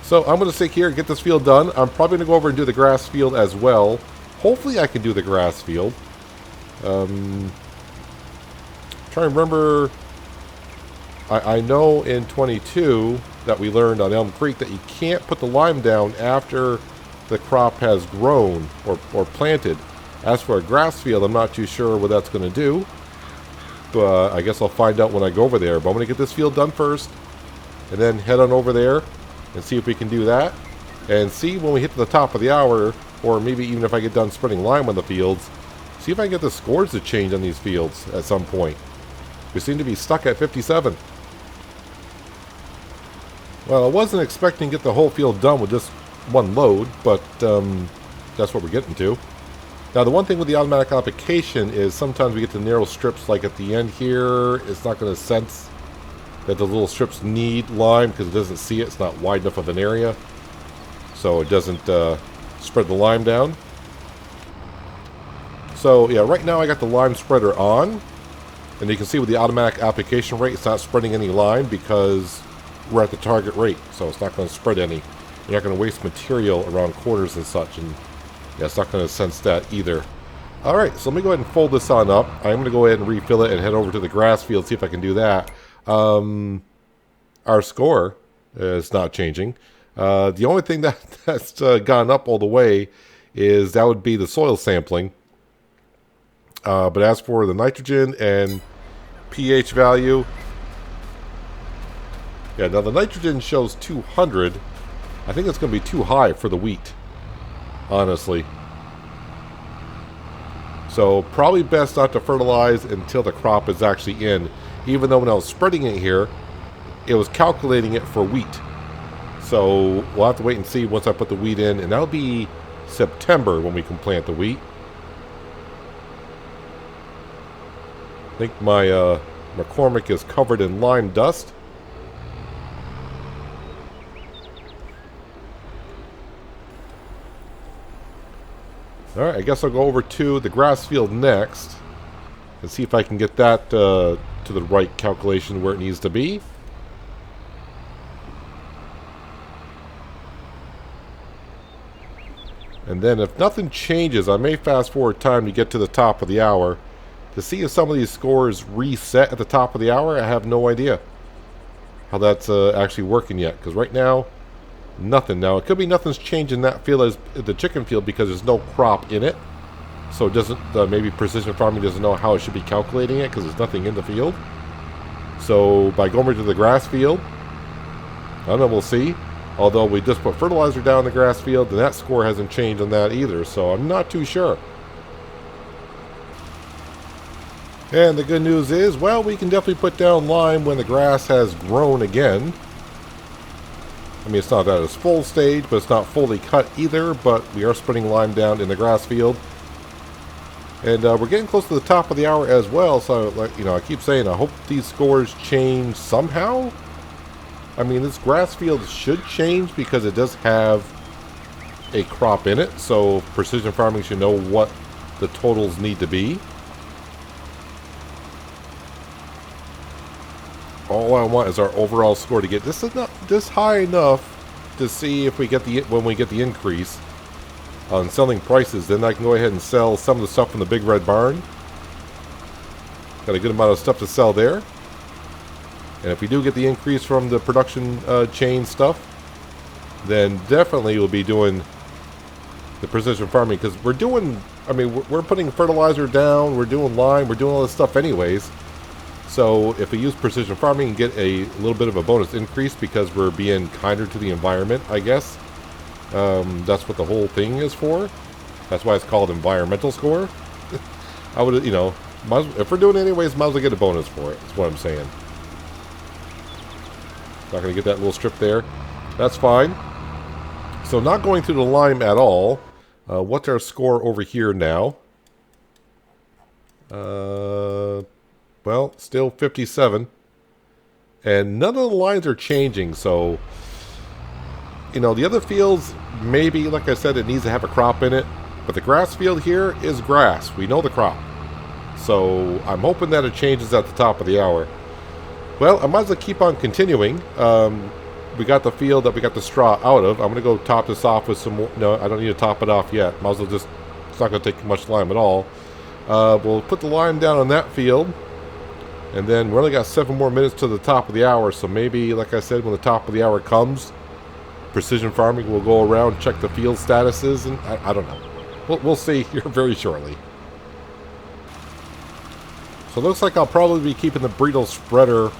So I'm going to sit here and get this field done. I'm probably going to go over and do the grass field as well. Hopefully I can do the grass field. Trying to remember, I know in 22 that we learned on Elm Creek that you can't put the lime down after the crop has grown or planted. As for a grass field, I'm not too sure what that's going to do. But I guess I'll find out when I go over there. But I'm going to get this field done first, and then head on over there and see if we can do that, and see when we hit the top of the hour, or maybe even if I get done spreading lime on the fields, see if I can get the scores to change on these fields at some point. We seem to be stuck at 57. Well, I wasn't expecting to get the whole field done with just one load, but that's what we're getting to. Now the one thing with the automatic application is sometimes we get to narrow strips, like at the end here, it's not going to sense that the little strips need lime because it doesn't see it. It's not wide enough of an area, so it doesn't spread the lime down. So yeah, right now I got the lime spreader on, and you can see with the automatic application rate, it's not spreading any lime because we're at the target rate, so it's not going to spread any. You're not going to waste material around corners and such, and yeah, it's not going to sense that either. Alright, so let me go ahead and fold this on up. I'm going to go ahead and refill it and head over to the grass field, see if I can do that. Our score is not changing. The only thing that's gone up all the way is that would be the soil sampling. But as for the nitrogen and pH value, yeah, now the nitrogen shows 200. I think it's going to be too high for the wheat, honestly. So probably best not to fertilize until the crop is actually in. Even though when I was spreading it here, it was calculating it for wheat. So we'll have to wait and see once I put the wheat in, and that'll be September when we can plant the wheat. I think my McCormick is covered in lime dust. Alright, I guess I'll go over to the grass field next and see if I can get that to the right calculation where it needs to be. And then if nothing changes, I may fast forward time to get to the top of the hour to see if some of these scores reset at the top of the hour. I have no idea how that's actually working yet, because right now, nothing. Now, it could be nothing's changed in that field as the chicken field because there's no crop in it. So it doesn't, maybe precision farming doesn't know how it should be calculating it because there's nothing in the field. So by going over to the grass field, I don't know, we'll see. Although we just put fertilizer down in the grass field, and that score hasn't changed on that either, so I'm not too sure. And the good news is, well, we can definitely put down lime when the grass has grown again. I mean, it's not at its full stage, but it's not fully cut either, but we are spreading lime down in the grass field. And we're getting close to the top of the hour as well, so, like, you know, I keep saying I hope these scores change somehow. I mean, this grass field should change because it does have a crop in it, so precision farming should know what the totals need to be. All I want is our overall score to get this is not this high enough to see if we get when we get the increase on selling prices. Then I can go ahead and sell some of the stuff from the Big Red Barn. Got a good amount of stuff to sell there. And if we do get the increase from the production chain stuff, then definitely we'll be doing the precision farming, because we're doing, I mean, we're putting fertilizer down, we're doing lime, we're doing all this stuff anyways. So if we use precision farming and get a little bit of a bonus increase because we're being kinder to the environment, I guess. That's what the whole thing is for. That's why it's called environmental score. I would, you know, if we're doing it anyways, might as well get a bonus for it. That's what I'm saying. Not going to get that little strip there. That's fine. So not going through the lime at all. What's our score over here now? Well, still 57. And none of the lines are changing, so, you know, the other fields, maybe, like I said, it needs to have a crop in it. But the grass field here is grass. We know the crop. So I'm hoping that it changes at the top of the hour. Well, I might as well keep on continuing. We got the field that we got the straw out of. I'm going to go top this off with some more. No, I don't need to top it off yet. Might as well just, it's not going to take much lime at all. We'll put the lime down on that field. And then we only got 7 more minutes to the top of the hour. So maybe, like I said, when the top of the hour comes, precision farming will go around, check the field statuses, and I don't know. We'll see here very shortly. So it looks like I'll probably be keeping the Bredal spreader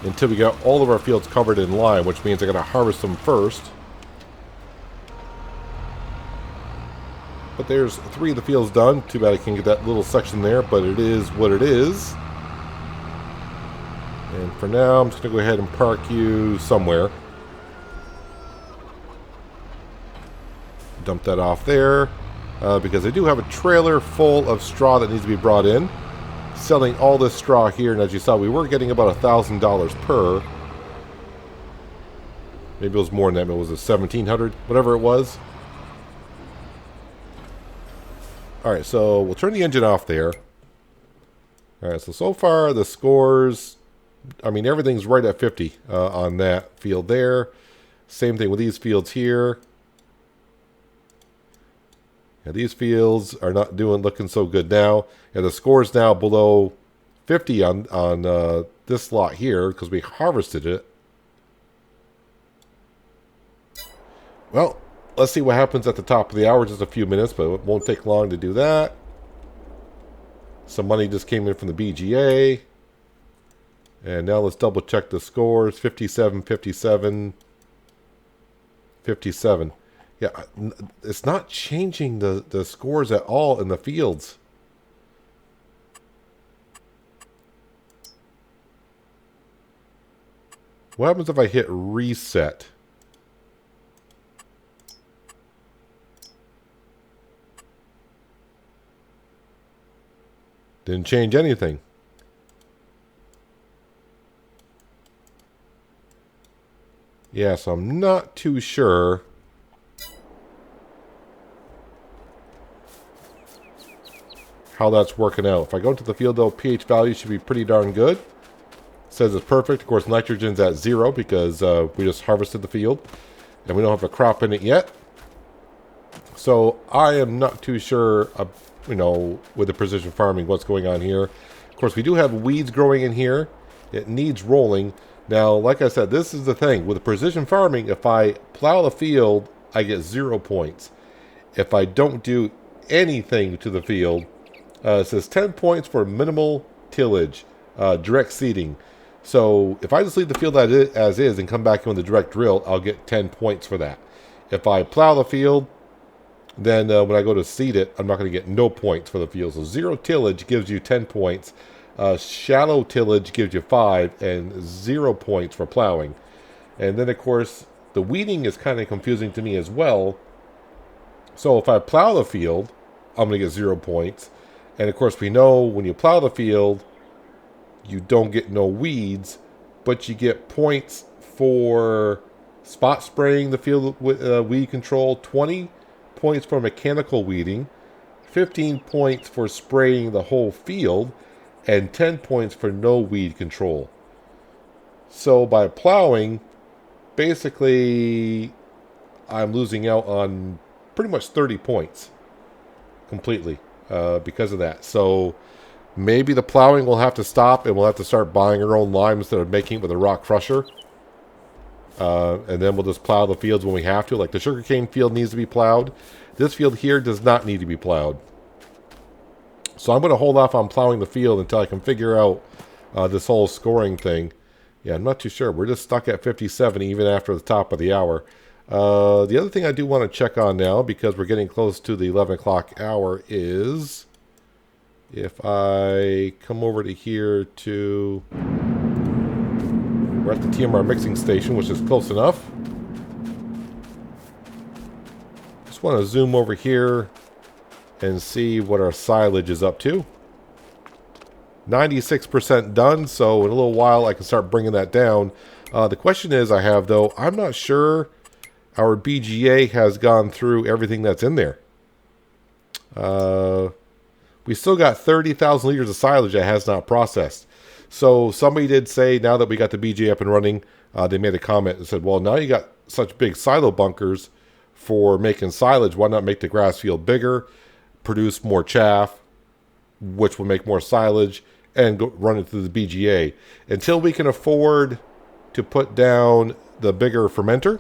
until we get all of our fields covered in lime, which means I gotta harvest them first. But there's 3 of the fields done. Too bad I can't get that little section there, but it is what it is. And for now, I'm just gonna go ahead and park you somewhere. Dump that off there, because I do have a trailer full of straw that needs to be brought in. selling all this straw here, and as you saw, we were getting about $1,000 per. Maybe it was more than that. Maybe it was $1,700, whatever it was. All right, so we'll turn the engine off there. All right, so far the scores, I mean, everything's right at 50 on that field there. Same thing with these fields here. Yeah, these fields are not looking so good now. And the score's now below 50 on this lot here because we harvested it. Well, let's see what happens at the top of the hour. Just a few minutes, but it won't take long to do that. Some money just came in from the BGA. And now let's double check the scores. 57, 57, 57. Yeah, it's not changing the scores at all in the fields. What happens if I hit reset? Didn't change anything. Yeah, so I'm not too sure how that's working out. If I go into the field, though, pH value should be pretty darn good. Says it's perfect. Of course, nitrogen's at 0 because we just harvested the field and we don't have a crop in it yet. So I am not too sure, you know, with the precision farming, what's going on here. Of course, we do have weeds growing in here. It needs rolling. Now, like I said, this is the thing. With the precision farming, if I plow the field, I get 0 points. If I don't do anything to the field, it says 10 points for minimal tillage, direct seeding. So if I just leave the field as is and come back in with a direct drill, I'll get 10 points for that. If I plow the field, then when I go to seed it, I'm not going to get no points for the field. So 0 tillage gives you 10 points. Shallow tillage gives you 5 and 0 points for plowing. And then, of course, the weeding is kind of confusing to me as well. So if I plow the field, I'm going to get 0 points. And, of course, we know when you plow the field, you don't get no weeds, but you get points for spot spraying the field with weed control, 20 points for mechanical weeding, 15 points for spraying the whole field, and 10 points for no weed control. So by plowing, basically, I'm losing out on pretty much 30 points completely because of that. So maybe the plowing will have to stop and we'll have to start buying our own lime instead of making it with a rock crusher. And then we'll just plow the fields when we have to. Like the sugarcane field needs to be plowed. This field here does not need to be plowed. So I'm going to hold off on plowing the field until I can figure out this whole scoring thing. Yeah, I'm not too sure. We're just stuck at 57 even after the top of the hour. The other thing I do want to check on now, because we're getting close to the 11 o'clock hour, is if I come over to here to... We're at the TMR mixing station, which is close enough. Just want to zoom over here and see what our silage is up to. 96% done, so in a little while I can start bringing that down. The question is I have, though, I'm not sure our BGA has gone through everything that's in there. We still got 30,000 liters of silage that has not processed. So somebody did say, now that we got the BGA up and running, they made a comment and said, well, now you got such big silo bunkers for making silage. Why not make the grass field bigger, produce more chaff, which will make more silage, and go run it through the BGA. Until we can afford to put down the bigger fermenter,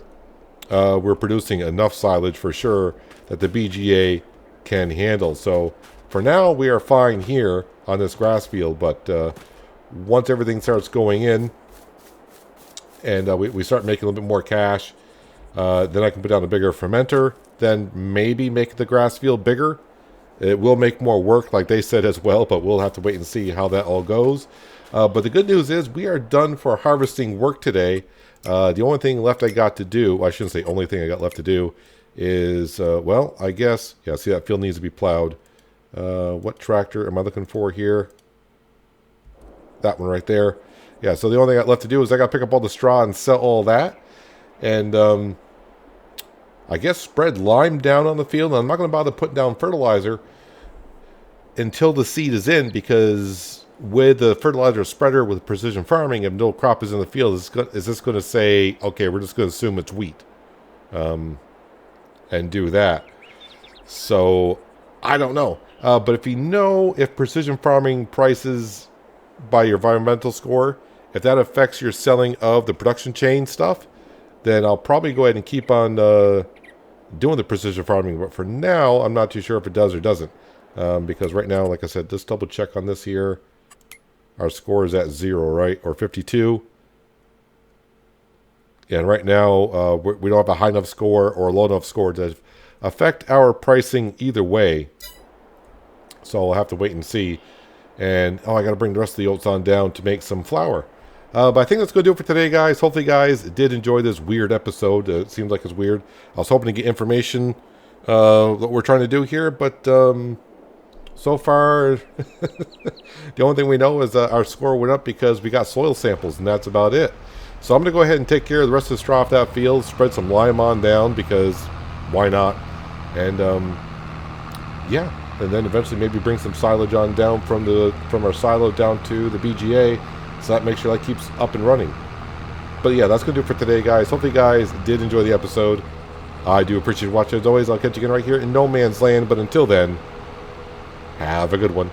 we're producing enough silage for sure that the BGA can handle. So for now, we are fine here on this grass field, but once everything starts going in and we start making a little bit more cash, then I can put down a bigger fermenter, then maybe make the grass field bigger. It will make more work, like they said as well, but we'll have to wait and see how that all goes. But the good news is we are done for harvesting work today. The only thing left I got to do, I shouldn't say only thing I got left to do, is, well, I guess, yeah, see that field needs to be plowed. What tractor am I looking for here? that one right there. Yeah, so the only thing I got left to do is I got to pick up all the straw and sell all that. And I guess spread lime down on the field. And I'm not going to bother putting down fertilizer until the seed is in, because with the fertilizer spreader with precision farming, if no crop is in the field, is this going to say, okay, we're just going to assume it's wheat and do that? So I don't know. But if you know if precision farming prices by your environmental score, if that affects your selling of the production chain stuff, then I'll probably go ahead and keep on doing the precision farming. But for now, I'm not too sure if it does or doesn't. Because right now, like I said, just double check on this here. Our score is at 0, right? Or 52. And right now, we don't have a high enough score or a low enough score to affect our pricing either way. So I'll have to wait and see. And, I got to bring the rest of the oats on down to make some flour. But I think that's going to do it for today, guys. Hopefully, guys did enjoy this weird episode. It seems like it's weird. I was hoping to get information that we're trying to do here. But so far, the only thing we know is our score went up because we got soil samples. And that's about it. So I'm going to go ahead and take care of the rest of the straw off that field. Spread some lime on down because why not? And, yeah. And then eventually maybe bring some silage on down from our silo down to the BGA, so that makes sure that keeps up and running. But yeah, that's going to do it for today, guys. Hopefully you guys did enjoy the episode. I do appreciate watching as always. I'll catch you again right here in No Man's Land. But until then, have a good one.